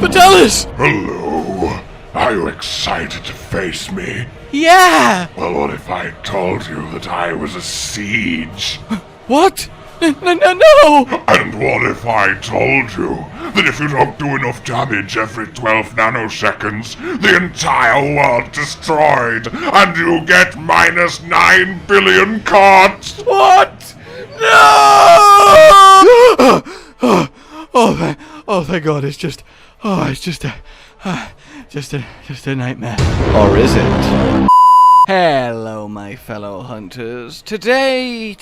Fatalis! Hello. Are you excited to face me? Yeah! Well, what if I told you that I was a siege? What? No! And what if I told you that if you don't do enough damage every 12 nanoseconds, the entire world destroyed, and you get minus 9 billion cards? What? No! Oh, thank God, it's just a nightmare. Or is it? Hello, my fellow hunters. Today,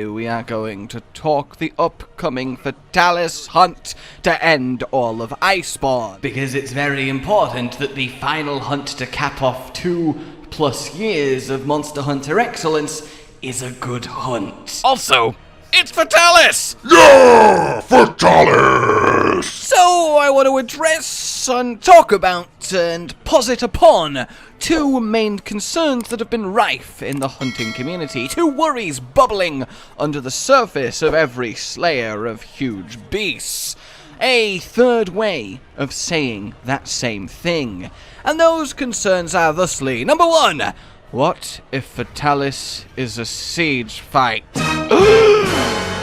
we are going to talk the upcoming Fatalis hunt to end all of Iceborne. Because it's very important that the final hunt to cap off 2+ years of Monster Hunter excellence is a good hunt. Also, it's Fatalis! Yeah! Fatalis! So, I want to address and talk about and posit upon two main concerns that have been rife in the hunting community. Two worries bubbling under the surface of every slayer of huge beasts. A third way of saying that same thing. And those concerns are thusly: number one, what if Fatalis is a siege fight?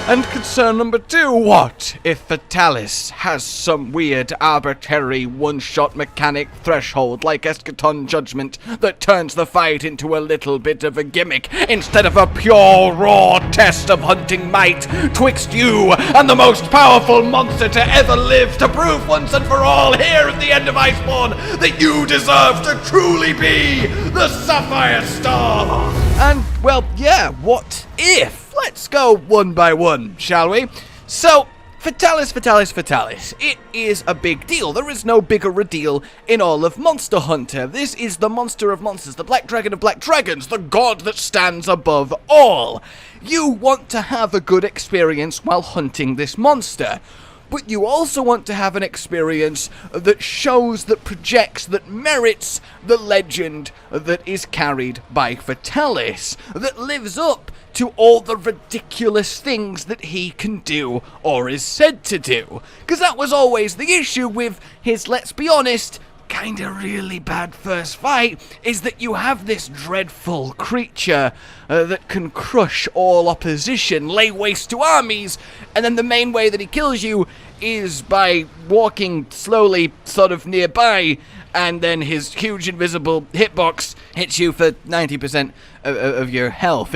And concern number two, what if Fatalis has some weird, arbitrary, one-shot mechanic threshold like Eschaton Judgement that turns the fight into a little bit of a gimmick instead of a pure, raw test of hunting might twixt you and the most powerful monster to ever live, to prove once and for all here at the end of Iceborne that you deserve to truly be the Sapphire Star? And, well, yeah, what if? Let's go one by one, shall we? So, Fatalis. It is a big deal. There is no bigger a deal in all of Monster Hunter. This is the monster of monsters, the black dragon of black dragons, the god that stands above all. You want to have a good experience while hunting this monster. But you also want to have an experience that shows, that projects, that merits the legend that is carried by Fatalis, that lives up to all the ridiculous things that he can do or is said to do. Because that was always the issue with his, let's be honest, kinda really bad first fight, is that you have this dreadful creature that can crush all opposition, lay waste to armies, and then the main way that he kills you is by walking slowly sort of nearby, and then his huge invisible hitbox hits you for 90% of your health.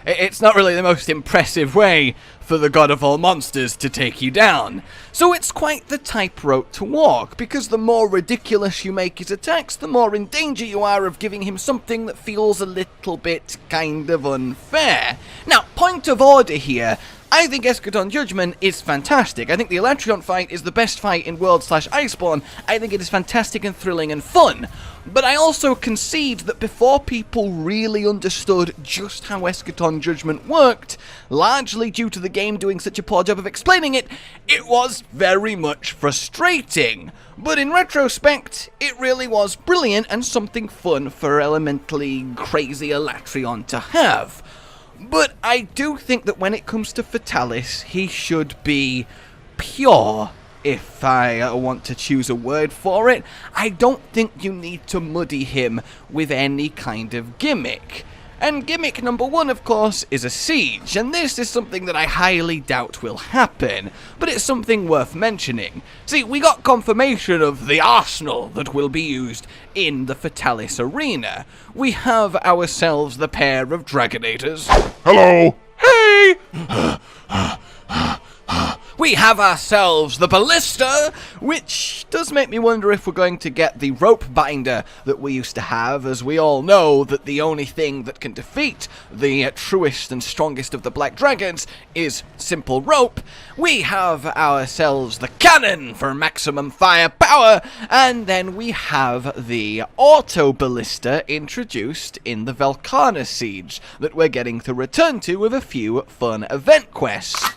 It's not really the most impressive way for the god of all monsters to take you down. So it's quite the tightrope to walk, because the more ridiculous you make his attacks, the more in danger you are of giving him something that feels a little bit kind of unfair. Now, point of order here, I think Eschaton Judgement is fantastic. I think the Elatrion fight is the best fight in World/Iceborne. I think it is fantastic and thrilling and fun. But I also concede that before people really understood just how Eschaton Judgement worked, largely due to the game doing such a poor job of explaining it, it was very much frustrating. But in retrospect, it really was brilliant and something fun for elementally crazy Elatrion to have. But I do think that when it comes to Fatalis, he should be pure, if I want to choose a word for it. I don't think you need to muddy him with any kind of gimmick. And gimmick number one, of course, is a siege, and this is something that I highly doubt will happen, but it's something worth mentioning. See, we got confirmation of the arsenal that will be used in the Fatalis arena. We have ourselves the pair of Dragonators. Hello! Hey! We have ourselves the Ballista, which does make me wonder if we're going to get the rope binder that we used to have, as we all know that the only thing that can defeat the truest and strongest of the black dragons is simple rope. We have ourselves the cannon for maximum firepower, and then we have the auto ballista introduced in the Velkhana siege that we're getting to return to with a few fun event quests.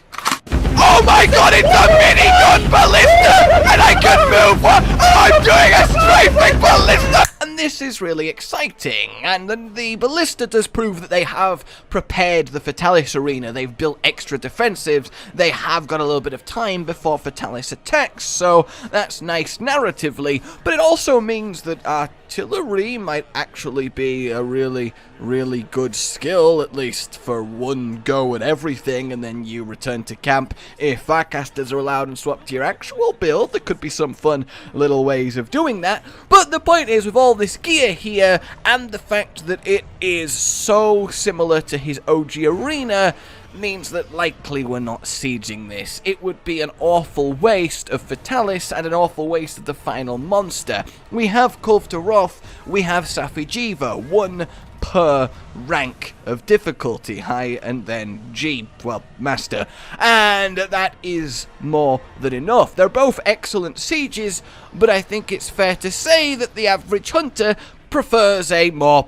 Oh my god, it's a minigun ballista! And I can move one! I'm doing a strafing ballista! and this is really exciting, and the ballista does prove that they have prepared the Fatalis arena. They've built extra defensives, they have got a little bit of time before Fatalis attacks, so that's nice narratively, but it also means that artillery might actually be a really good skill, at least for one go at everything, and then you return to camp. If Farcasters are allowed and swap to your actual build, there could be some fun little ways of doing that. But the point is, with all this gear here, and the fact that it is so similar to his OG arena, means that likely we're not sieging this. It would be an awful waste of Fatalis and an awful waste of the final monster. We have Kulve Taroth, we have Safi'jiiva, one per rank of difficulty, high and then G, well, master, and that is more than enough. They're both excellent sieges, but I think it's fair to say that the average hunter prefers a more,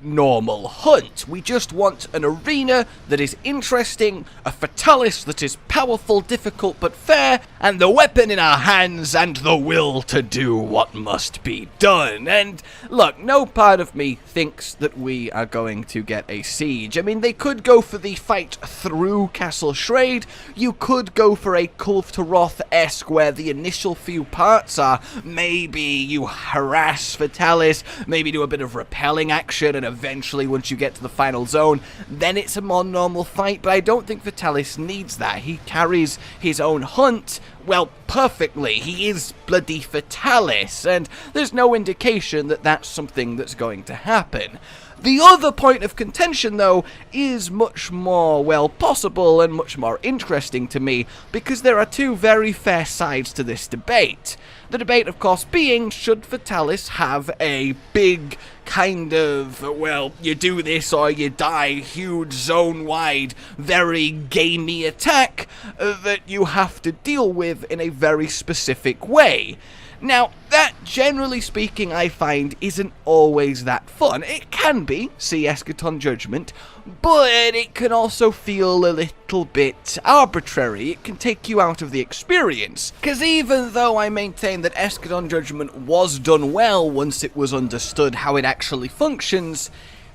normal hunt. We just want an arena that is interesting, a Fatalis that is powerful, difficult but fair, and the weapon in our hands and the will to do what must be done. And look, no part of me thinks that we are going to get a siege. I mean, they could go for the fight through Castle Schrade, you could go for a Kulve Taroth-esque where the initial few parts are maybe you harass Fatalis, maybe do a bit of repelling action, and eventually once you get to the final zone, then it's a more normal fight. But I don't think Fatalis needs that. He carries his own hunt, well, perfectly. He is bloody Fatalis, and there's no indication that that's something that's going to happen. The other point of contention, though, is much more, well, possible and much more interesting to me, because there are two very fair sides to this debate. The debate, of course, being, should Fatalis have a big kind of, well, you do this or you die, huge zone-wide, very gamey attack that you have to deal with in a very specific way. Now, that, generally speaking, I find isn't always that fun. It can be, see Eschaton Judgement, but it can also feel a little bit arbitrary. It can take you out of the experience. Because even though I maintain that Eschaton Judgement was done well once it was understood how it actually functions,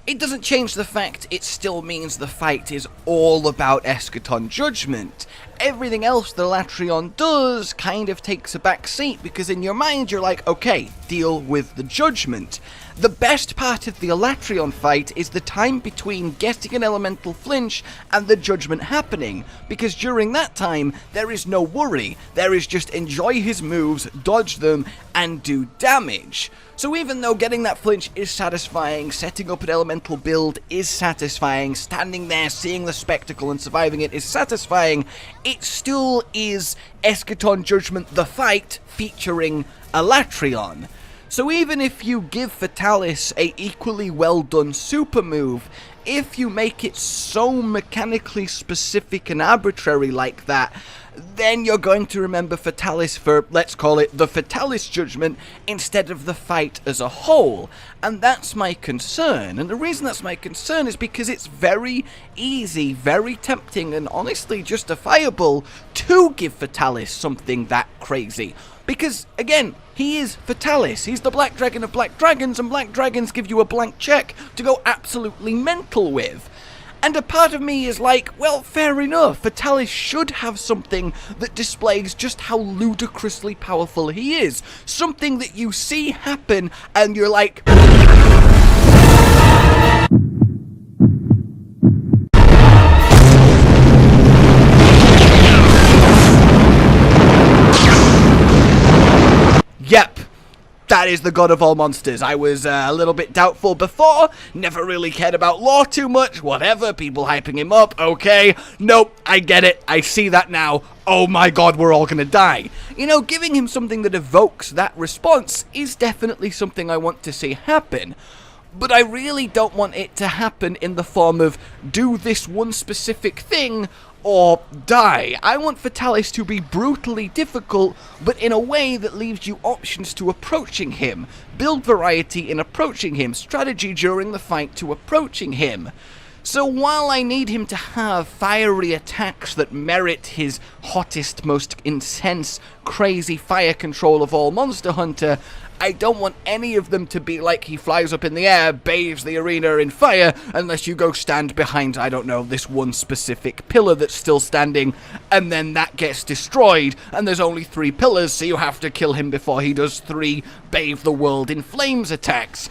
it doesn't change the fact it still means the fight is all about Eschaton Judgement. Everything else the Elatrion does kind of takes a back seat, because in your mind you're like, okay, deal with the Judgement. The best part of the Elatrion fight is the time between getting an elemental flinch and the Judgement happening, because during that time there is no worry, there is just enjoy his moves, dodge them, and do damage. So even though getting that flinch is satisfying, setting up an elemental build is satisfying, standing there seeing the spectacle and surviving it is satisfying, it still is Eschaton Judgement the fight featuring Elatrion. So even if you give Fatalis a equally well done super move, if you make it so mechanically specific and arbitrary like that, then you're going to remember Fatalis for, let's call it, the Fatalis Judgement instead of the fight as a whole. And that's my concern. And the reason that's my concern is because it's very easy, very tempting, and honestly justifiable to give Fatalis something that crazy. Because, again, he is Fatalis. He's the Black Dragon of Black Dragons, and Black Dragons give you a blank check to go absolutely mental with. And a part of me is like, well, fair enough, Fatalis should have something that displays just how ludicrously powerful he is. Something that you see happen, and you're like... Yep, that is the god of all monsters. I was a little bit doubtful before, never really cared about lore too much, whatever, people hyping him up, okay. Nope, I get it, I see that now. Oh my god, we're all gonna die. You know, giving him something that evokes that response is definitely something I want to see happen. But I really don't want it to happen in the form of, do this one specific thing, or die. I want Fatalis to be brutally difficult, but in a way that leaves you options to approaching him. Build variety in approaching him, strategy during the fight to approaching him. So while I need him to have fiery attacks that merit his hottest, most intense, crazy fire control of all Monster Hunter, I don't want any of them to be like he flies up in the air, bathes the arena in fire, unless you go stand behind, I don't know, this one specific pillar that's still standing, and then that gets destroyed, and there's only 3 pillars, so you have to kill him before he does 3 bathe the world in flames attacks.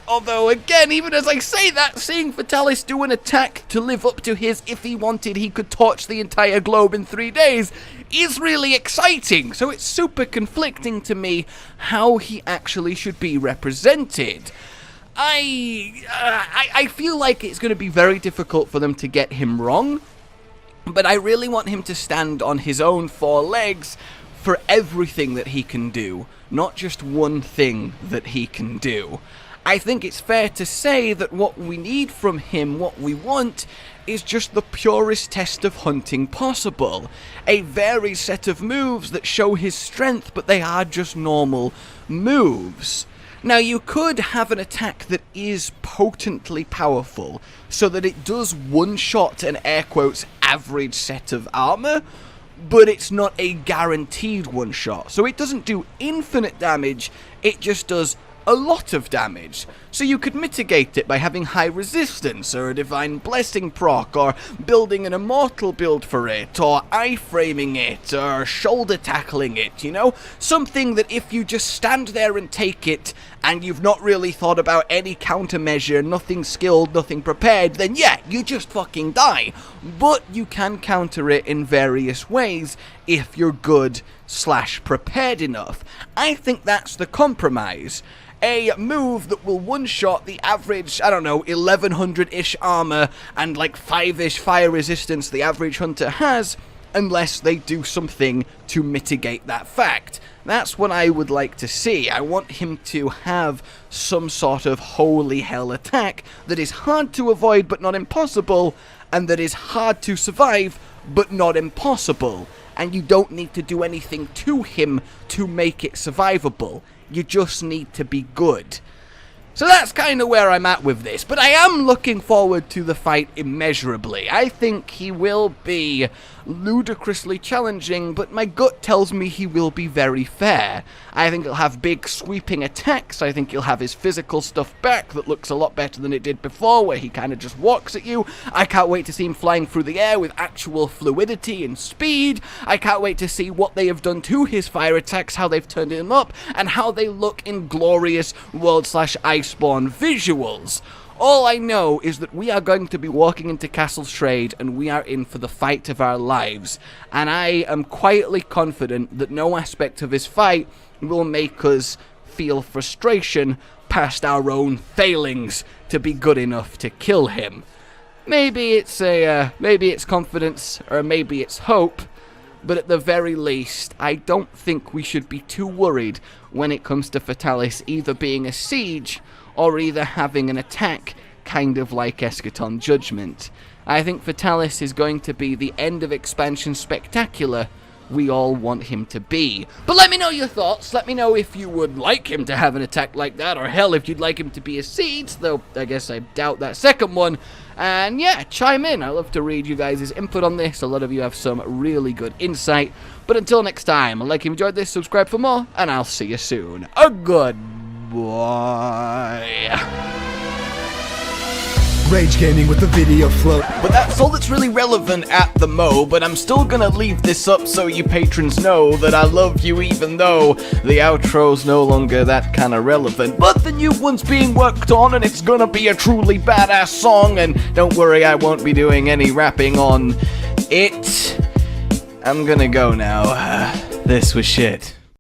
Although, again, even as I say that, seeing Fatalis do an attack to live up to his if he wanted he could torch the entire globe in 3 days is really exciting. So it's super conflicting to me how he actually should be represented. I feel like it's going to be very difficult for them to get him wrong, but I really want him to stand on his own 4 legs for everything that he can do, not just one thing that he can do. I think it's fair to say that what we need from him, what we want, is just the purest test of hunting possible. A varied set of moves that show his strength, but they are just normal moves. Now, you could have an attack that is potently powerful, so that it does one-shot an air quotes average set of armor, but it's not a guaranteed one-shot. So it doesn't do infinite damage, it just does a lot of damage. So you could mitigate it by having high resistance, or a divine blessing proc, or building an immortal build for it, or iframing it, or shoulder tackling it, you know? Something that if you just stand there and take it, and you've not really thought about any countermeasure, nothing skilled, nothing prepared, then yeah, you just fucking die. But you can counter it in various ways if you're good / prepared enough. I think that's the compromise. A move that will one-shot the average, I don't know, 1100-ish armor and like 5-ish fire resistance the average hunter has, unless they do something to mitigate that fact. That's what I would like to see. I want him to have some sort of holy hell attack that is hard to avoid but not impossible, and that is hard to survive but not impossible. And you don't need to do anything to him to make it survivable. You just need to be good. So that's kind of where I'm at with this, but I am looking forward to the fight immeasurably. I think he will be ludicrously challenging, but my gut tells me he will be very fair. I think he'll have big sweeping attacks. I think he'll have his physical stuff back that looks a lot better than it did before, where he kind of just walks at you. I can't wait to see him flying through the air with actual fluidity and speed. I can't wait to see what they have done to his fire attacks, how they've turned him up, and how they look in glorious World / Iceborne visuals. All I know is that we are going to be walking into Castle Schrade, and we are in for the fight of our lives. And I am quietly confident that no aspect of this fight will make us feel frustration past our own failings to be good enough to kill him. Maybe it's confidence, or maybe it's hope, but at the very least, I don't think we should be too worried when it comes to Fatalis either being a siege or either having an attack kind of like Eschaton Judgement. I think Fatalis is going to be the end of expansion spectacular we all want him to be. But let me know your thoughts. Let me know if you would like him to have an attack like that, or hell, if you'd like him to be a siege, though I guess I doubt that second one. And yeah, chime in. I love to read you guys' input on this. A lot of you have some really good insight. But until next time, like if you enjoyed this, subscribe for more, and I'll see you soon. A goodbye. Rage Gaming with the video float. But that's all that's really relevant at the mo, but I'm still gonna leave this up so you patrons know that I love you even though the outro's no longer that kind of relevant. But the new one's being worked on and it's gonna be a truly badass song, and don't worry, I won't be doing any rapping on it. I'm gonna go now. This was shit.